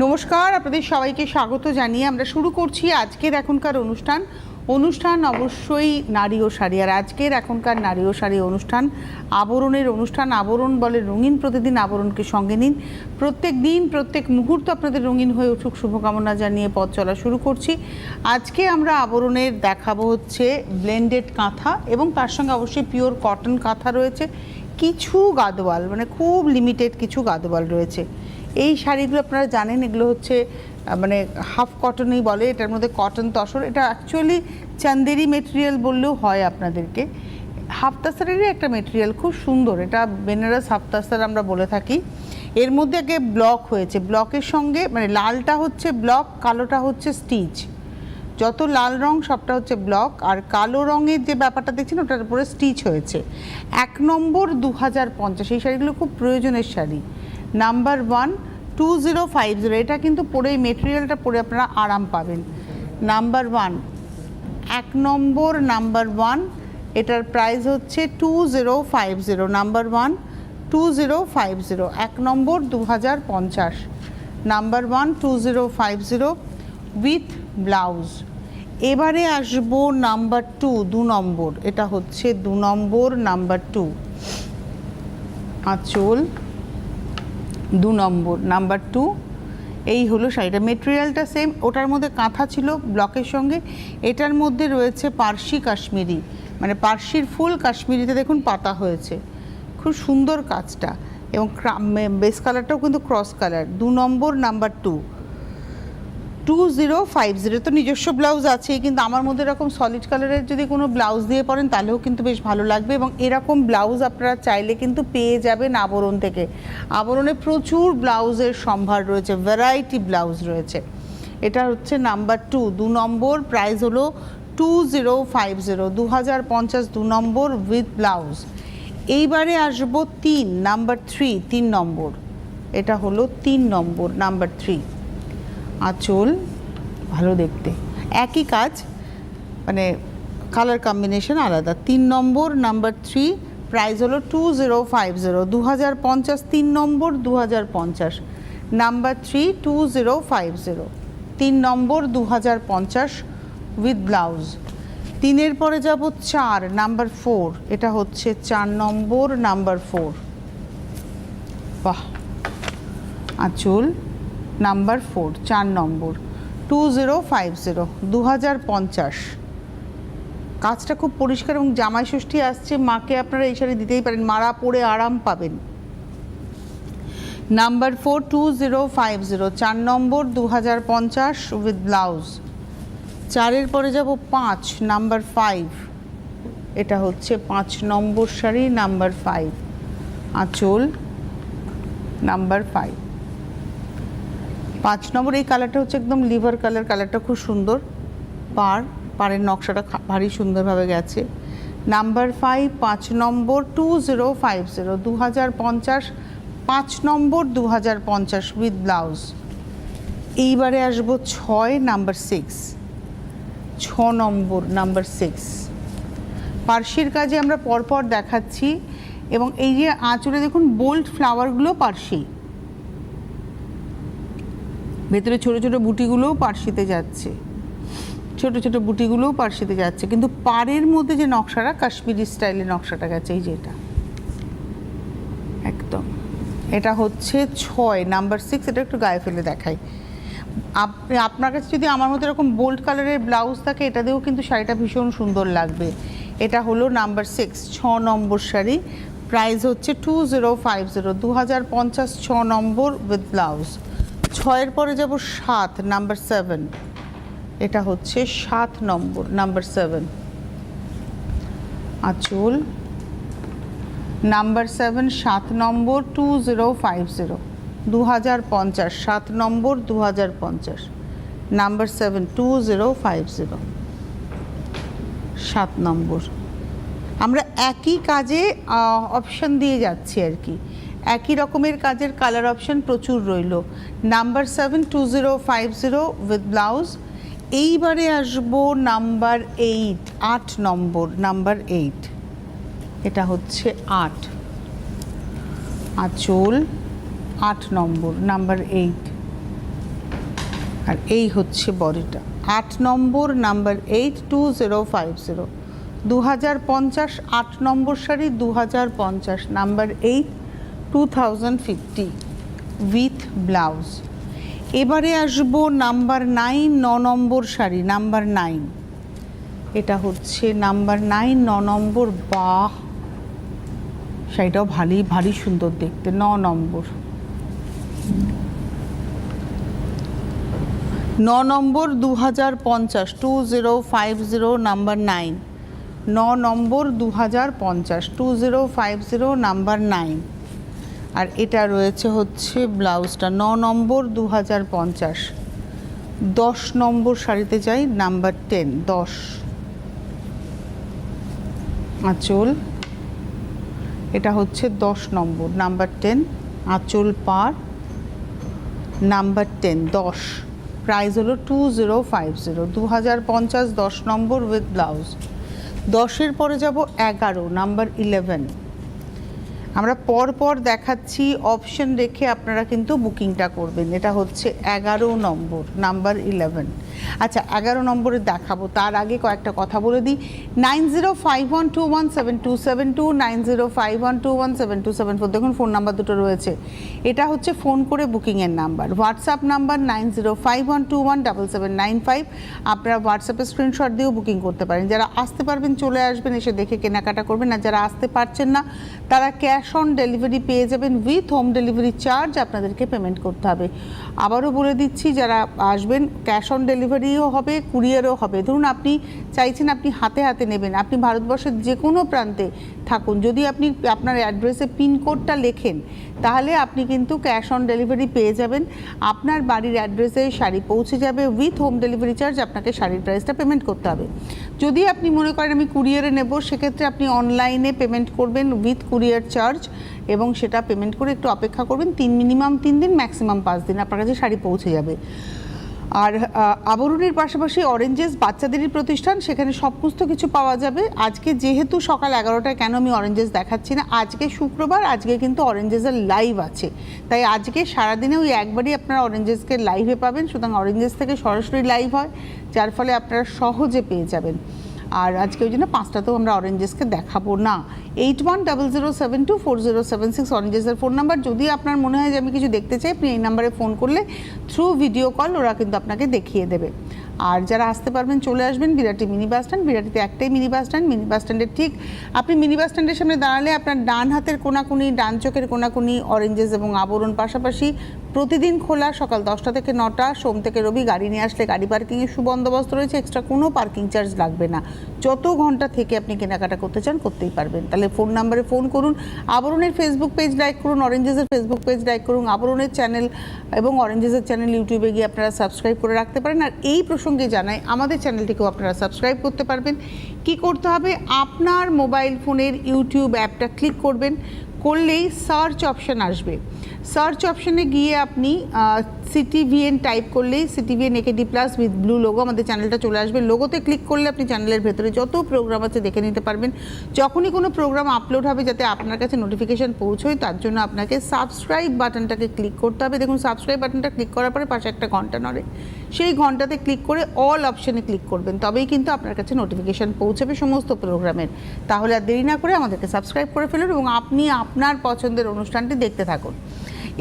নমস্কার, আপনাদের সবাইকে স্বাগত জানিয়ে আমরা শুরু করছি আজকের এখনকার অনুষ্ঠান অবশ্যই নারী ও শাড়ি। আর আজকের এখনকার নারী ও শাড়ি অনুষ্ঠান আবরণের অনুষ্ঠান। আবরণ বলে রঙিন, প্রতিদিন আবরণকে সঙ্গে নিন। প্রত্যেক দিন প্রত্যেক মুহূর্ত আপনাদের রঙিন হয়ে উঠুক শুভকামনা জানিয়ে পথ চলা শুরু করছি। আজকে আমরা আবরণের দেখাবো হচ্ছে ব্লেন্ডেড কাঁথা এবং তার সঙ্গে অবশ্যই পিওর কটন কাঁথা রয়েছে, কিছু গাদোয়াল, মানে খুব লিমিটেড কিছু গাদোয়াল রয়েছে। এই শাড়িগুলো আপনারা জানেন, এগুলো হচ্ছে মানে হাফ কটনই বলে, এটার মধ্যে কটন তসর। এটা অ্যাকচুয়ালি চান্দেরি মেটেরিয়াল বললেও হয় আপনাদেরকে। হাফ তাসারেরই একটা মেটেরিয়াল, খুব সুন্দর। এটা বেনারস হাফ তাসার আমরা বলে থাকি। এর মধ্যে আগে ব্লক হয়েছে, ব্লকের সঙ্গে মানে লালটা হচ্ছে ব্লক, কালোটা হচ্ছে স্টিচ। যত লাল রং সবটা হচ্ছে ব্লক, আর কালো রঙের যে ব্যাপারটা দেখছেন ওটার উপরে স্টিচ হয়েছে। 1 নম্বর 2050। এই শাড়িগুলো খুব প্রয়োজনের শাড়ি। নাম্বার 1 2050। এটা কিন্তু পরে এই মেটেরিয়ালটা পরে আপনারা আরাম পাবেন। নাম্বার 1 1 নম্বর, নাম্বার 1, এটার প্রাইস হচ্ছে 2050। Number 1 2050, 1 number 2050। Number 1 2050 with blouse. এবারে আসবো নাম্বার 2, 2 নম্বর। এটা হচ্ছে 2 নম্বর, নাম্বার 2 আঁচল, 2 নম্বর, নাম্বার 2। এই হলো শাড়িটা। মেটেরিয়ালটা সেম, ওটার মধ্যে কাঁথা ছিল ব্লকের সঙ্গে। এটার মধ্যে রয়েছে পার্সি কাশ্মীরি, মানে পার্সির ফুল কাশ্মীরিতে দেখুন পাতা হয়েছে, খুব সুন্দর কাজটা। এবং বেস কালারটাও কিন্তু ক্রস কালার। 2 নম্বর, নাম্বার 2 2050। তো নিজস্ব ব্লাউজ আছেই, কিন্তু আমার মধ্যে এরকম সলিড কালারের যদি কোনো ব্লাউজ দিয়ে পরেন তাহলেও কিন্তু বেশ ভালো লাগবে। এবং এরকম ব্লাউজ আপনারা চাইলে কিন্তু পেয়ে যাবেন আবরণ থেকে। আবরণে প্রচুর ব্লাউজের সম্ভার রয়েছে, ভ্যারাইটি ব্লাউজ রয়েছে। এটা হচ্ছে নাম্বার 2, 2 নম্বর। প্রাইস হলো 2050, 2050, 2 নম্বর উইথ ব্লাউজ। এইবারে আসবো 3 নাম্বার 3, 3 নম্বর। এটা হলো 3 নম্বর, নাম্বার 3 আঁচল, ভালো দেখতে, একই কাজ, মানে কালার কম্বিনেশন আলাদা। 3 নম্বর, নাম্বার 3। প্রাইস হলো 2050, 2050, 3 নম্বর 2050। নাম্বার 3 2050, 3 নম্বর 2050 উইথ ব্লাউজ। 3-এর পরে যাব 4 নাম্বার 4। এটা হচ্ছে 4 নম্বর, নাম্বার 4। বাহ, আঁচল, নাম্বার 4, 4 নম্বর, 2050, 2050। কাজটা খুব পরিষ্কার এবং জামাই ষষ্ঠী আসছে, মাকে আপনারা এই শাড়ি দিতেই পারেন, মারা পরে আরাম পাবেন। নাম্বার 4 2050, 4 নম্বর 2050 উইথ ব্লাউজ। 4-এর পরে যাব 5 নাম্বার 5। এটা হচ্ছে 5 নম্বর শাড়ি, নাম্বার 5 আঁচল, নাম্বার 5, 5 নম্বর। এই কালারটা হচ্ছে একদম লিভার কালার, কালারটা খুব সুন্দর। পাড়ের নকশাটা ভারী সুন্দরভাবে গেছে। Number 5, 5 number 2050, 2050, 5 number 2050 with blouse. এইবারে আসবো 6 নাম্বার 6, 6 নম্বর, নাম্বার 6। পার্সির কাজে আমরা পরপর দেখাচ্ছি। এবং এই যে আঁচলে দেখুন বোল্ড ফ্লাওয়ারগুলো পার্সি, ভেতরে ছোট ছোট বুটিগুলোও পার্সিতে যাচ্ছে, ছোট ছোট বুটিগুলোও পার্সিতে যাচ্ছে, কিন্তু পাড়ের মধ্যে যে নকশাটা কাশ্মীরি স্টাইলে নকশাটা গেছে, এই যে এটা একদম, এটা হচ্ছে 6 নাম্বার 6। এটা একটু গায়ে ফেলে দেখাই। আপনার কাছে যদি আমার মতো এরকম বোল্ড কালারের ব্লাউজ থাকে, এটা দিয়েও কিন্তু শাড়িটা ভীষণ সুন্দর লাগবে। এটা হলো নাম্বার 6, 6 নম্বর শাড়ি। প্রাইস হচ্ছে 2050, 2050, 6 নম্বর উইথ ব্লাউজ। 6-এর পরে যাব 7 নাম্বার 7। এটা হচ্ছে 7 নম্বর, নাম্বার 7 আঁচল, নাম্বার 7, 7 নম্বর 2050, 2050, 7 নম্বর 2050। নাম্বার 7 2050, 7 নম্বর। আমরা একই কাজে অপশান দিয়ে যাচ্ছি আর কি, একই রকমের কাজের কালার অপশান প্রচুর রইল। Number 7 2050 with blouse. এইবারে আসবো নাম্বার 8, 8 নম্বর, নাম্বার 8। এটা হচ্ছে 8 আঁচল, 8 নম্বর, নাম্বার 8। আর এই হচ্ছে বডিটা। 8 নম্বর নাম্বার 82050, 2050, 8 নম্বর শাড়ি 2050, নাম্বার 8, 2050 উইথ ব্লাউজ। এবারে আসবো নাম্বার 9, 9 নম্বর শাড়ি, নাম্বার 9। এটা হচ্ছে নাম্বার 9, 9 নম্বর। বাহ, শাড়িটাও ভারী সুন্দর দেখতে। 9 নম্বর, 9 নম্বর 2050, 2050, নাম্বার 9, 9 নম্বর 2050, 2050, নাম্বার 9। আর এটা রয়েছে হচ্ছে ব্লাউজটা 9 নম্বর 2050। 10 নম্বর শাড়িতে যাই, নাম্বার 10, 10। আঁচল, এটা হচ্ছে 10 নম্বর, নাম্বার 10, আঁচল পার, নাম্বার 10, 10। প্রাইস হলো 2050, 2050, 10 নম্বর উইথ ব্লাউজ। 10-এর পরে যাব 11, নাম্বার 11। আমরা পর দেখাচ্ছি, অপশন রেখে আপনারা কিন্তু বুকিংটা করবেন। এটা হচ্ছে 11 নম্বর, নাম্বার 11। আচ্ছা, 11 নম্বরে দেখাবো তার আগে কয়েকটা কথা বলে দিই। 9051217272, 9051217274, দেখুন ফোন নাম্বার দুটো রয়েছে। এটা হচ্ছে ফোন করে বুকিংয়ের নাম্বার। WhatsApp number 9051217795। আপনারা হোয়াটসঅ্যাপে স্ক্রিনশট দিয়েও বুকিং করতে পারেন। যারা আসতে পারবেন চলে আসবেন, এসে দেখে কেনাকাটা করবেন। আর যারা আসতে পারছেন না তারা ক্যাশ অন ডেলিভারি পেয়ে যাবেন, উইথ হোম ডেলিভারি চার্জ আপনাদেরকে পেমেন্ট করতে হবে। আবারও বলে দিচ্ছি, যারা আসবেন ক্যাশ অন ডেলিভারিও হবে, কুরিয়ারও হবে। ধরুন আপনি চাইছেন আপনি হাতে হাতে নেবেন, আপনি ভারতবর্ষের যে কোনো প্রান্তে থাকুন, যদি আপনি আপনার অ্যাড্রেসে পিনকোডটা লেখেন তাহলে আপনি কিন্তু ক্যাশ অন ডেলিভারি পেয়ে যাবেন। আপনার বাড়ির অ্যাড্রেসে শাড়ি পৌঁছে যাবে, উইথ হোম ডেলিভারি চার্জ আপনাকে শাড়ির প্রাইসটা পেমেন্ট করতে হবে। যদি আপনি মনে করেন আমি কুরিয়ারে নেব, সেক্ষেত্রে আপনি অনলাইনে পেমেন্ট করবেন উইথ কুরিয়ার চার্জ, এবং সেটা পেমেন্ট করে একটু অপেক্ষা করবেন। মিনিমাম 3 দিন, ম্যাক্সিমাম 5 দিন আপনার কাছে শাড়ি পৌঁছে যাবে। আর আবরণের পাশাপাশি অরেঞ্জেস বাচ্চাদেরই প্রতিষ্ঠান, সেখানে সমস্ত কিছু পাওয়া যাবে। আজকে যেহেতু সকাল 11টায়, কেন আমি অরেঞ্জেস দেখাচ্ছি না, আজকে শুক্রবার, আজকে কিন্তু অরেঞ্জেসের লাইভ আছে, তাই আজকে সারাদিনে ওই একবারই আপনারা অরেঞ্জেসকে লাইভে পাবেন। সুতরাং অরেঞ্জেস থেকে সরাসরি লাইভ হয়, যার ফলে আপনারা সহজে পেয়ে যাবেন। আর আজকে ওই জন্য 5টাতেও আমরা অরেঞ্জেসকে দেখাবো না। 8100724076 অরেঞ্জেসের ফোন নাম্বার। যদি আপনার মনে হয় যে আমি কিছু দেখতে চাই, আপনি এই নাম্বারে ফোন করলে থ্রু ভিডিও কল ওরা কিন্তু আপনাকে দেখিয়ে দেবে। আর যারা আসতে পারবেন চলে আসবেন বিরাটি মিনি বাস স্ট্যান্ড। বিরাটিতে একটাই mini bus stand, mini bus স্ট্যান্ডের ঠিক আপনি মিনি বাস স্ট্যান্ডের সামনে দাঁড়ালে আপনার ডান হাতের কোনাকুনি, ডান চোখের কোনাকুনি অরেঞ্জেস এবং আবরণ পাশাপাশি প্রতিদিন খোলা সকাল 10টা থেকে 9টা, সোম থেকে রবি। গাড়ি নিয়ে আসলে গাড়ি পার্কিংয়ের সুবন্দোবস্ত রয়েছে, এক্সট্রা কোনো পার্কিং চার্জ লাগবে না। যত ঘন্টা থেকে আপনি কেনাকাটা করতে চান করতেই পারবেন। তাহলে ফোন নাম্বারে ফোন করুন, আবরণের ফেসবুক পেজ লাইক করুন, অরেঞ্জেসের ফেসবুক পেজ লাইক করুন, আবরণের চ্যানেল এবং অরেঞ্জেসের চ্যানেল ইউটিউবে গিয়ে আপনারা সাবস্ক্রাইব করে রাখতে পারেন। আর এই প্রসঙ্গে জানাই, আমাদের চ্যানেলটিকেও আপনারা সাবস্ক্রাইব করতে পারবেন। কি করতে হবে, আপনার মোবাইল ফোনের ইউটিউব অ্যাপটা ক্লিক করবেন, করলেই সার্চ অপশান আসবে। সার্চ অপশানে গিয়ে আপনি সিটিভিএন টাইপ করলেই CTVN AKD+ with blue logo আমাদের চ্যানেলটা চলে আসবে। লোগোতে ক্লিক করলে আপনি চ্যানেলের ভেতরে যত প্রোগ্রাম আছে দেখে নিতে পারবেন। যখনই কোনো প্রোগ্রাম আপলোড হবে যাতে আপনার কাছে নোটিফিকেশান পৌঁছয়, তার জন্য আপনাকে সাবস্ক্রাইব বাটনটাকে ক্লিক করতে হবে। দেখুন সাবস্ক্রাইব বাটনটা ক্লিক করার পরে পাশে একটা ঘন্টা নড়ে, সেই ঘন্টাতে ক্লিক করে অল অপশানে ক্লিক করবেন, তবেই কিন্তু আপনার কাছে নোটিফিকেশান পৌঁছাবে সমস্ত প্রোগ্রামের। তাহলে আর দেরি না করে আমাদেরকে সাবস্ক্রাইব করে ফেলুন এবং আপনি আপনার পছন্দের অনুষ্ঠানটি দেখতে থাকুন।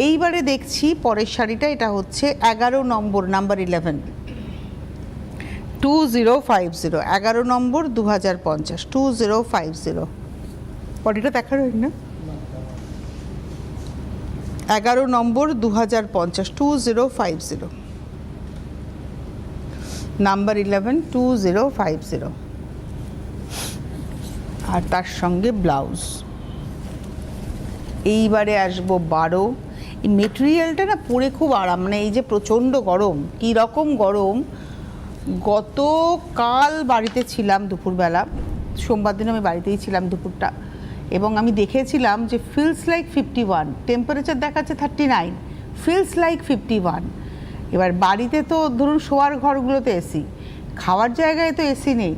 এইবারে দেখছি পরের শাড়িটা, এটা হচ্ছে 11 নম্বর, নাম্বার 11, 2050, 11 নম্বর 2050, 2050। বডিটা দেখার হয় না, 11 নম্বর 2050, 2050, নাম্বার 11, 2050। আর তার সঙ্গে ব্লাউজ। এইবারে আসবো 12। এই মেটেরিয়ালটা না পরে খুব আরাম, মানে এই যে প্রচণ্ড গরম, কী রকম গরম। গতকাল বাড়িতে ছিলাম দুপুরবেলা, সোমবার দিন আমি বাড়িতেই ছিলাম দুপুরটা, এবং আমি দেখেছিলাম যে ফিলস লাইক 51, টেম্পারেচার দেখাচ্ছে 39, ফিলস লাইক 51। এবার বাড়িতে তো ধরুন শোয়ার ঘরগুলোতে এসি, খাওয়ার জায়গায় তো এসি নেই।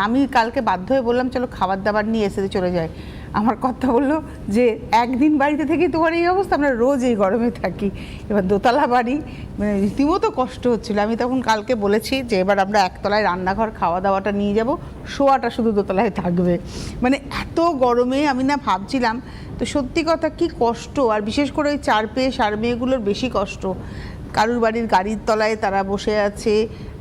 আমি কালকে বাধ্য হয়ে বললাম চলো খাবার দাবার নিয়ে এসিতে চলে যায়। আমার কথা বললো যে একদিন বাড়িতে থেকে তোমার এই অবস্থা, আমরা রোজ এই গরমে থাকি। এবার দোতলা বাড়ি, মানে রীতিমতো কষ্ট হচ্ছিলো। আমি তখন কালকে বলেছি যে এবার আমরা একতলায় রান্নাঘর, খাওয়া দাওয়াটা নিয়ে যাব, শোয়াটা শুধু দোতলায় থাকবে। মানে এত গরমে আমি না ভাবছিলাম, তো সত্যি কথা কি কষ্ট, আর বিশেষ করে ওই 4 পেয়ে 4 মেয়েগুলোর বেশি কষ্ট। কারুর বাড়ির গাড়ির তলায় তারা বসে আছে।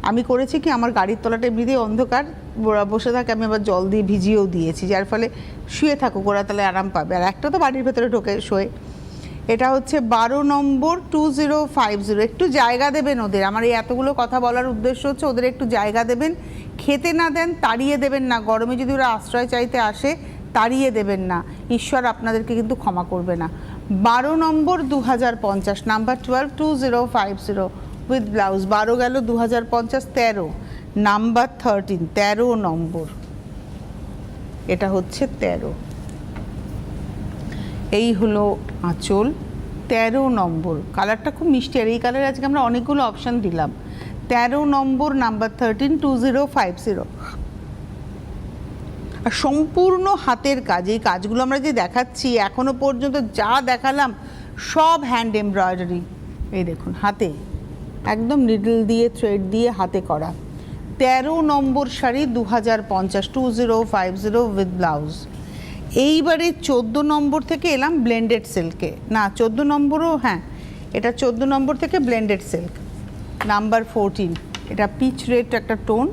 আমি করেছি কি, আমার গাড়ির তলাটা এমনিতেই অন্ধকার, ওরা বসে থাকে, আমি আবার জল দিয়ে ভিজিয়েও দিয়েছি, যার ফলে শুয়ে থাকুক ওরা, তাহলে আরাম পাবে। আর একটা তো বাড়ির ভেতরে ঢোকে শোয়ে। এটা হচ্ছে 12 নম্বর 2050। একটু জায়গা দেবেন ওদের। আমার এই এতগুলো কথা বলার উদ্দেশ্য হচ্ছে ওদের একটু জায়গা দেবেন। খেতে না দেন, তাড়িয়ে দেবেন না। গরমে যদি ওরা আশ্রয় চাইতে আসে, তাড়িয়ে দেবেন না। ঈশ্বর আপনাদেরকে কিন্তু ক্ষমা করবে না। 12 নম্বর 2050, নাম্বার 12 2050 উইথ ব্লাউজ। 12 গেল, 2050 13, নাম্বার 13, 13 নম্বর। এটা হচ্ছে 13। এই হলো আঁচল, 13 নম্বর। কালারটা খুব মিষ্টি, আর এই কালারে আজকে আমরা অনেকগুলো অপশান দিলাম। 13 নম্বর, নাম্বার 13, 2050। আর সম্পূর্ণ হাতের কাজ। এই কাজগুলো আমরা যে দেখাচ্ছি এখনো পর্যন্ত যা দেখালাম সব হ্যান্ড এমব্রয়ডারি। এই দেখুন, হাতে একদম নিডল দিয়ে, থ্রেড দিয়ে হাতে করা। 13 নম্বর শাড়ি, 2050, 2050 উইথ ব্লাউজ। এইবারে 14 নম্বর থেকে এলাম ব্লেন্ডেড সিল্কে। না, 14 নম্বরও, হ্যাঁ এটা 14 নম্বর থেকে ব্লেন্ডেড সিল্ক, নাম্বার 14। এটা পিচ রেড একটা টোন,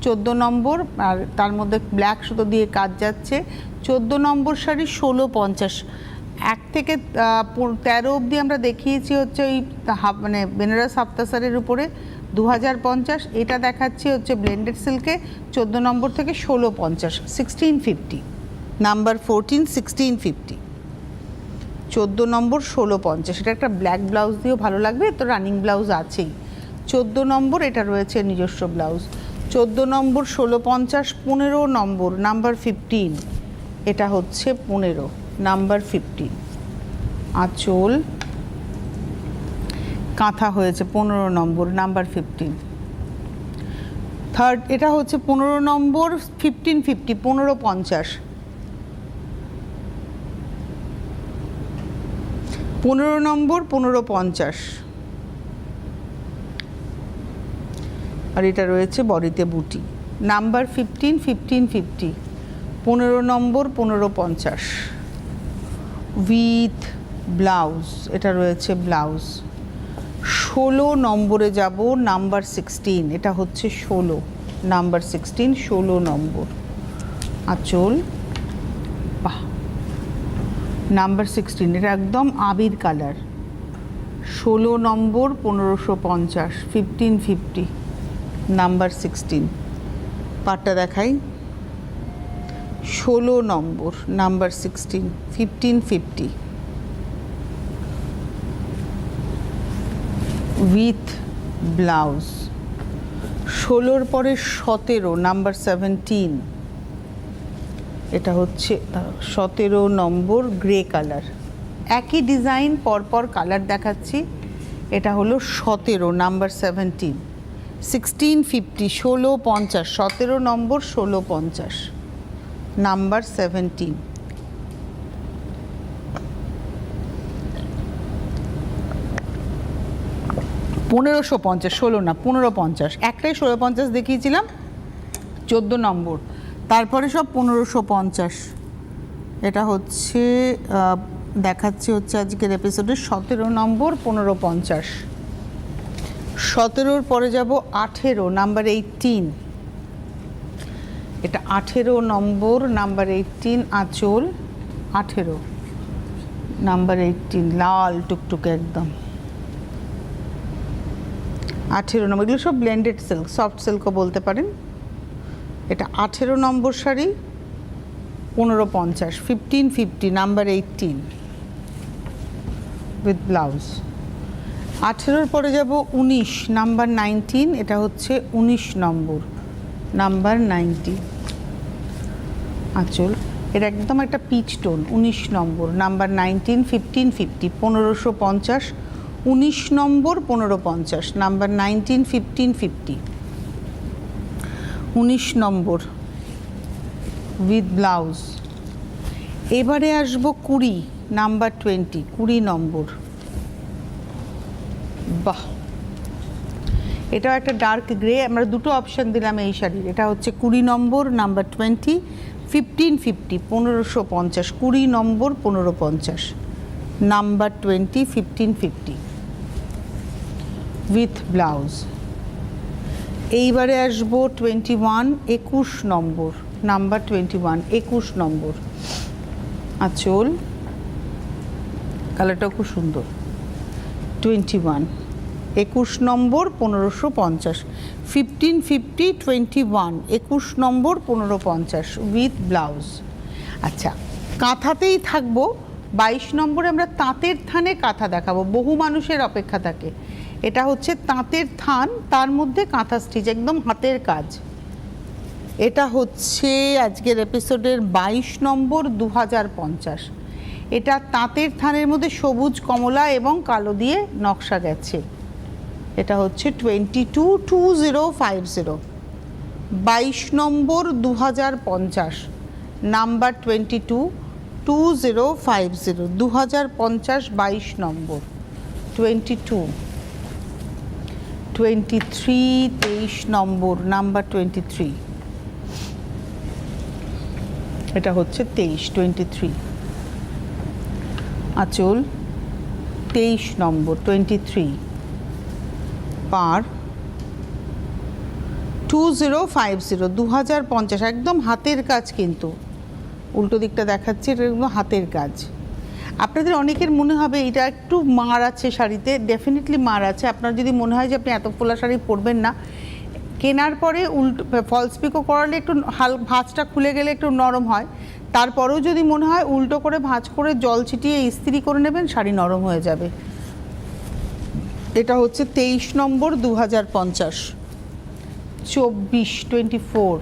14 নম্বর, আর তার মধ্যে ব্ল্যাক সুতো দিয়ে কাজ যাচ্ছে। 14 নম্বর শাড়ি 1650। 1 থেকে 13 অবধি আমরা দেখিয়েছি হচ্ছে ওই মানে বেনারস হাফতাসারের উপরে 2050। এটা দেখাচ্ছি হচ্ছে ব্লেন্ডেড সিল্কে 14 নম্বর থেকে 1650, 1650, নাম্বার 14, 1650। 14 নম্বর 1650। এটা একটা ব্ল্যাক ব্লাউজ দিয়েও ভালো লাগবে, তো রানিং ব্লাউজ আছেই। 14 নম্বর, এটা রয়েছে নিজস্ব ব্লাউজ। 14 নম্বর 1650, 15 নম্বর, নাম্বার 15। এটা হচ্ছে 15, নাম্বার 15। আঁচল কাঁথা হয়েছে 15 নম্বর, নাম্বার 15। থার্ড, এটা হচ্ছে 15 নম্বর, 1550, 1550। 15 নম্বর, 1550। আর এটা রয়েছে বডিতে বুটি, নাম্বার 15, 1550। 15 number, 1550 with blouse. এটা রয়েছে ব্লাউজ। 16 নম্বরে যাব, নাম্বার 16। এটা হচ্ছে 16, নাম্বার 16, 16 নম্বর। আঁচল, বাহ, নাম্বার 16। এটা একদম আবির কালার। 16 নম্বর, 1550, 1550, নাম্বার 16। পাটটা দেখাই। 16 নম্বর, নাম্বার 16, 1550 উইথ ব্লাউজ। 16-র পরে 17, নাম্বার 17। এটা হচ্ছে 17 নম্বর, গ্রে কালার। একই ডিজাইন, পরপর কালার দেখাচ্ছি। এটা হলো 17, নাম্বার 17, 1650, 1650, 17 নম্বর, 1650, নাম্বার 17। 1550, 16 না, 1550। একটাই 1650 দেখিয়েছিলাম, 14 নম্বর, তারপরে সব 1550। এটা হচ্ছে দেখাচ্ছি হচ্ছে আজকের এপিসোডে 17 নম্বর, 1550। 17-র পরে যাব 18, নাম্বার 18। এটা 18 নম্বর, নাম্বার 18। আঁচল 18, নাম্বার 18, লাল টুকটুকে একদম। 18 নম্বর। এগুলো সব ব্লেন্ডেড সিল্ক, সফট সিল্কও বলতে পারেন। এটা 18 নম্বর শাড়ি, 1550, 1550, নাম্বার 18 উইথ ব্লাউজ। 18-র পরে যাব 19, নাম্বার 19। এটা হচ্ছে 19 নম্বর, নাম্বার 90। আঁচল, এটা একদম একটা পিচ টোন, 19 নম্বর, নাম্বার 19, 1550, 1550, 19 নম্বর, 1550, নাম্বার 19, 1550, 19 নম্বর উইথ ব্লাউজ। এবারে আসবো 20 নাম্বার 20, 20 নম্বর। বাহ, এটাও একটা ডার্ক গ্রে। আমরা দুটো অপশান দিলাম এই শাড়ির। এটা হচ্ছে 20 নম্বর নাম্বার 20, 1550, 1550, 20 নম্বর 1550, নাম্বার 20, 1550 উইথ ব্লাউজ। এইবারে আসবো 21, 21 নম্বর নাম্বার 21, 21 নম্বর। আঁচল, কালারটাও খুব সুন্দর। 21, 21 নম্বর 1550, 1550, 21, 21 নম্বর 1550 উইথ ব্লাউজ। আচ্ছা, কাঁথাতেই থাকবো। 22 নম্বরে আমরা তাঁতের থানে কাঁথা দেখাবো, বহু মানুষের অপেক্ষা থাকে। এটা হচ্ছে তাঁতের থান, তার মধ্যে কাঁথা স্টিচ, একদম হাতের কাজ। এটা হচ্ছে আজকের এপিসোডের 22 নম্বর, 2050। এটা তাঁতের থানের মধ্যে সবুজ, কমলা এবং কালো দিয়ে নকশা গেছে। এটা হচ্ছে 222050, 22 নম্বর 2050, নাম্বার 222050, 2050, 22 নম্বর। 22, 23, 23 নম্বর নাম্বার 23। এটা হচ্ছে 23, 23। আঁচল 23 নম্বর 23, পার 2050, 2050, একদম হাতের কাজ। কিন্তু উল্টো দিকটা দেখাচ্ছি, এটা একদম হাতের কাজ। আপনাদের অনেকের মনে হবে এটা একটু মার আছে শাড়িতে, ডেফিনেটলি মার আছে। আপনার যদি মনে হয় যে আপনি এত ফোলা শাড়ি পরবেন না, কেনার পরে উল্টো ফলস পিকো করালে একটু ভাঁজটা খুলে গেলে একটু নরম হয়। তারপরেও যদি মনে হয় উল্টো করে ভাঁজ করে জল ছিটিয়ে ইস্ত্রি করে নেবেন, শাড়ি নরম হয়ে যাবে। এটা হচ্ছে 23 নম্বর 2050, 24, 24।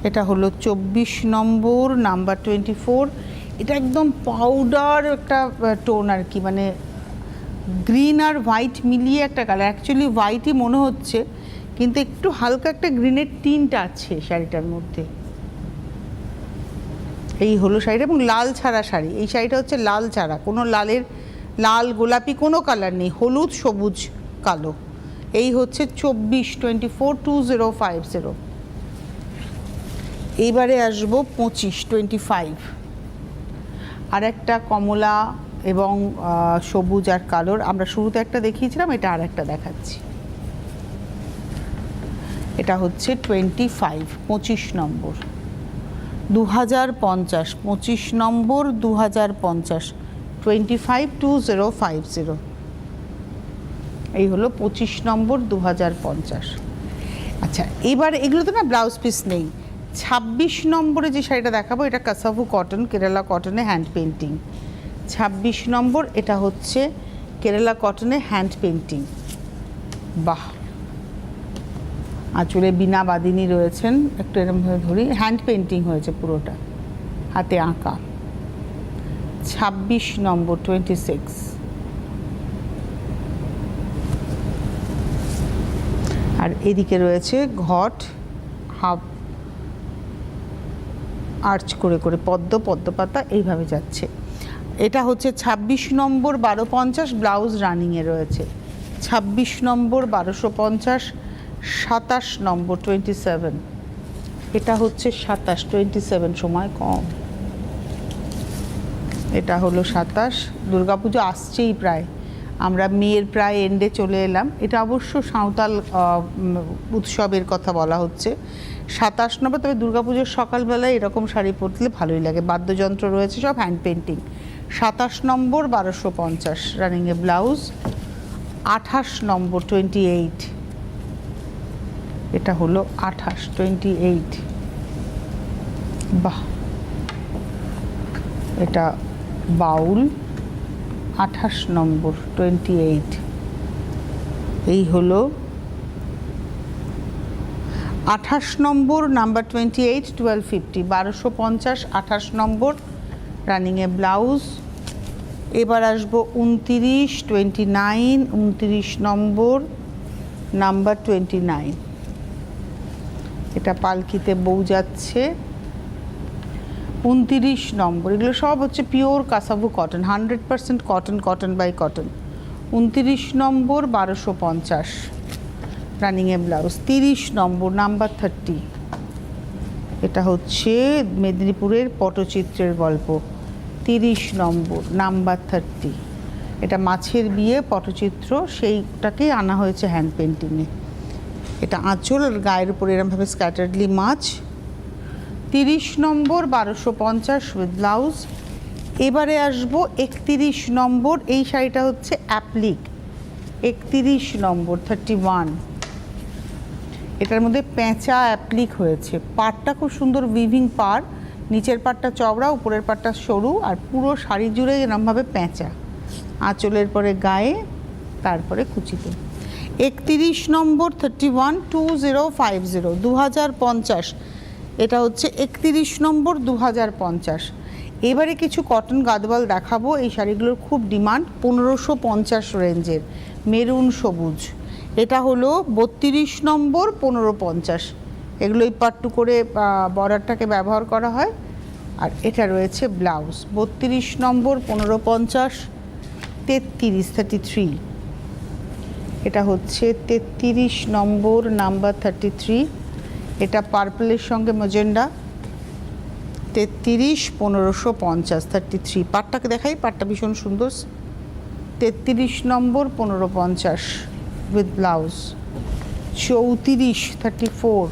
এটা হলো 24 নম্বর নাম্বার 24। এটা একদম পাউডার একটা টোন আর কি, মানে গ্রিন আর হোয়াইট মিলিয়ে একটা কালার। অ্যাকচুয়ালি হোয়াইটই মনে হচ্ছে, কিন্তু একটু হালকা একটা গ্রিনের টিন্ট আছে শাড়িটার মধ্যে। এই হলো শাড়িটা, এবং লাল ছাড়া শাড়ি। এই শাড়িটা হচ্ছে লাল ছাড়া, কোনো লালের, লাল গোলাপি কোনো কালার নেই, হলুদ, সবুজ, কালো। এই হচ্ছে 24, 24, 2050। এইবারে আসবো 25, 25। আর একটা কমলা এবং সবুজ আর কালোর। আমরা শুরুতে একটা দেখিয়েছিলাম, এটা আর একটা দেখাচ্ছি। এটা হচ্ছে 25, 25 নম্বর 2050, 25 নম্বর 2050, 25, 2050। এই হলো 25 নম্বর 2050। আচ্ছা, এবার এগুলো তো না ব্লাউজ পিস নেই। 26 নম্বরে যে শাড়িটা দেখাবো, এটা কাসাভু কটন, কেরালা কটনে হ্যান্ড পেন্টিং। 26 নম্বর, এটা হচ্ছে কেরালা কটনে হ্যান্ড পেন্টিং। বাহ, আঁচলে বিনা বাদিনী রয়েছেন, একটু এরকমভাবে ধরি, হ্যান্ড পেন্টিং হয়েছে পুরোটা, হাতে আঁকা। 26 নম্বর 26। আর এদিকে রয়েছে ঘট, হাফ আর্চ করে করে, পদ্ম, পদ্মপাতা এইভাবে যাচ্ছে। এটা হচ্ছে 26 নম্বর 1250, ব্লাউজ রানিংয়ে রয়েছে। 26 নম্বর 1250, 27 নম্বর 27। এটা হচ্ছে 27, 27, সময় কম। এটা হলো 27। দুর্গাপুজো আসছেই প্রায়, আমরা মেয়ের প্রায় এন্ডে চলে এলাম। এটা অবশ্য সাঁওতাল উৎসবের কথা বলা হচ্ছে। 27 নম্বর। তবে দুর্গাপুজোর সকালবেলায় এরকম শাড়ি পরলে ভালোই লাগে, বাদ্যযন্ত্র রয়েছে, সব হ্যান্ড পেন্টিং। 27 নম্বর 1250, রানিংয়ে ব্লাউজ। 28 নম্বর 28। এটা হলো 28, 28। বাহ, এটা বাউল। 28 নম্বর 28। এই হলো 28 নম্বর নাম্বার 28, 1250, 1250, 28 নম্বর, রানিংয়ে ব্লাউজ। এবার আসবো 29, 29, 29 নম্বর নাম্বার 29। এটা পালকিতে বউ যাচ্ছে, 29 নম্বর, এগুলো সব হচ্ছে pure kasavu cotton, 100% cotton, cotton by cotton. 29 নম্বর 1250 রানিংয়ে ব্লাউজ। 30 নম্বর নাম্বার 30, এটা হচ্ছে মেদিনীপুরের পটচিত্রের গল্প। 30 নম্বর নাম্বার 30, এটা মাছের বিয়ে পটচিত্র, সেইটাকেই আনা হয়েছে হ্যান্ড পেন্টিংয়ে। এটা আঁচল আর গায়ের উপর এরমভাবে স্ক্যাটার্ডলি মাছ। 30 নম্বর 1250 উইথ ব্লাউজ। এবারে আসবো 31 নম্বর, এই শাড়িটা হচ্ছে অ্যাপ্লিক। 31 নম্বর 31, এটার মধ্যে পেঁচা অ্যাপ্লিক হয়েছে। পাড়টা খুব সুন্দর উইভিং পাড়, নিচের পাড়টা চওড়া, উপরের পাড়টা সরু, আর পুরো শাড়ি জুড়ে এরমভাবে পেঁচা, আঁচলের পরে গায়ে, তারপরে কুচিতে। 31 নম্বর 31 2050 2050, এটা হচ্ছে 31 নম্বর 2050। এবারে কিছু কটন গাদওয়াল দেখাবো, এই শাড়িগুলোর খুব ডিমান্ড, 1550 রেঞ্জের, মেরুন সবুজ। এটা হলো 32 নম্বর 1550, এগুলো এই পাট্টু করে বর্ডারটাকে ব্যবহার করা হয়। আর এটা রয়েছে ব্লাউজ। 32 নম্বর 1550, 33 এটা হচ্ছে 33 নম্বর নাম্বার 33, এটা পার্পলের সঙ্গে ম্যাজেন্ডা। 33 1550 33, পাটটাকে দেখাই, পাটটা ভীষণ সুন্দর। 33 নম্বর 1550 উইথ ব্লাউজ। 34 34,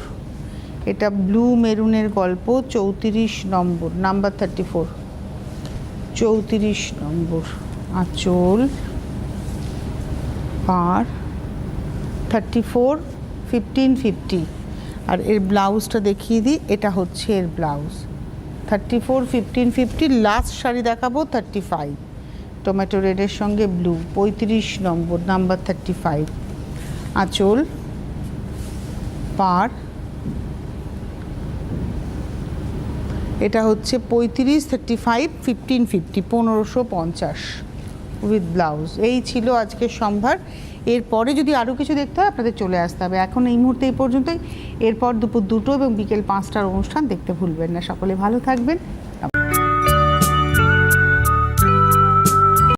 এটা ব্লু মেরুনের গল্প। 34 নম্বর নাম্বার 34, 34 নম্বর আঁচল পাড়। 34 1550, আর এর ব্লাউজটা দেখিয়ে দিই, এটা হচ্ছে এর ব্লাউজ। 34 1550। লাস্ট শাড়ি দেখাবো 35, টমেটো রেডের সঙ্গে ব্লু। 35 নম্বর নাম্বার 35, আঁচল পাড়। এটা হচ্ছে 35 35 1550 1550 উইথ ব্লাউজ। এই ছিল আজকের সম্ভার। এরপরে যদি আরও কিছু দেখতে হয় আপনাদের চলে আসতে হবে। এখন এই মুহূর্তে এই পর্যন্তই। এরপর দুপুর 2টো এবং বিকেল 5টার অনুষ্ঠান দেখতে ভুলবেন না। সকলে ভালো থাকবেন,